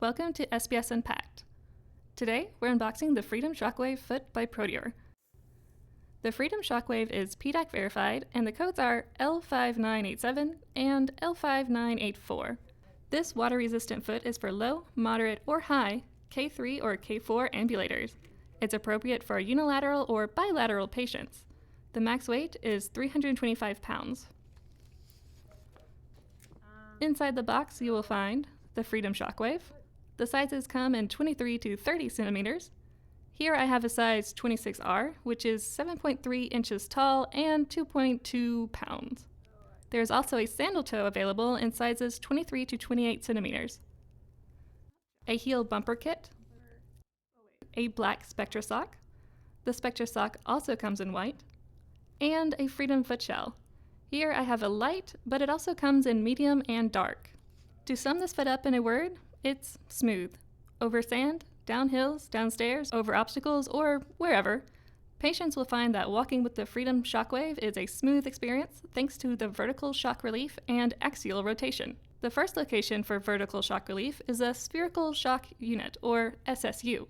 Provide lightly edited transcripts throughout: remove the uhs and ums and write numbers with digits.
Welcome to SBS Unpacked. Today, we're unboxing the Freedom ShockWave foot by Proteor. The Freedom ShockWave is PDAC verified, and the codes are L5987 and L5984. This water-resistant foot is for low, moderate, or high K3 or K4 ambulators. It's appropriate for unilateral or bilateral patients. The max weight is 325 pounds. Inside the box, you will find the Freedom ShockWave. The sizes come in 23 to 30 centimeters. Here I have a size 26R, which is 7.3 inches tall and 2.2 pounds. There's also a sandal toe available in sizes 23 to 28 centimeters. A heel bumper kit. A black Spectra sock. The Spectra sock also comes in white. And a Freedom foot shell. Here I have a light, but it also comes in medium and dark. To sum this foot up in a word, it's smooth. Over sand, down hills, downstairs, over obstacles, or wherever, patients will find that walking with the Freedom ShockWave is a smooth experience thanks to the vertical shock relief and axial rotation. The first location for vertical shock relief is a spherical shock unit, or SSU.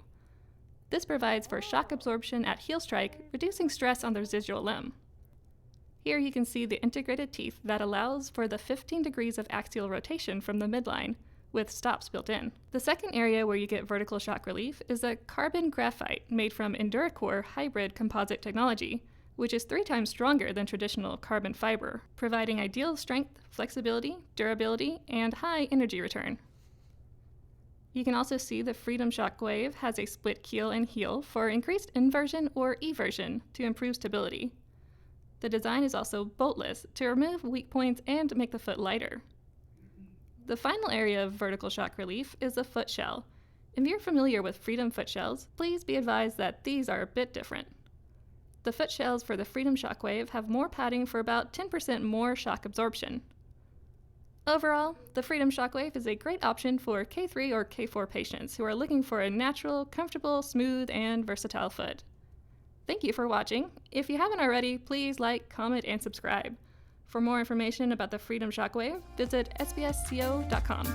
This provides for shock absorption at heel strike, reducing stress on the residual limb. Here you can see the integrated teeth that allows for the 15 degrees of axial rotation from the midline, with stops built in. The second area where you get vertical shock relief is a carbon graphite made from EnduraCore hybrid composite technology, which is 3 times stronger than traditional carbon fiber, providing ideal strength, flexibility, durability, and high energy return. You can also see the Freedom ShockWave has a split keel and heel for increased inversion or eversion to improve stability. The design is also boltless to remove weak points and make the foot lighter. The final area of vertical shock relief is the foot shell. If you're familiar with Freedom foot shells, please be advised that these are a bit different. The foot shells for the Freedom ShockWave have more padding for about 10% more shock absorption. Overall, the Freedom ShockWave is a great option for K3 or K4 patients who are looking for a natural, comfortable, smooth, and versatile foot. Thank you for watching. If you haven't already, please like, comment, and subscribe. For more information about the Freedom ShockWave, visit sbsco.com.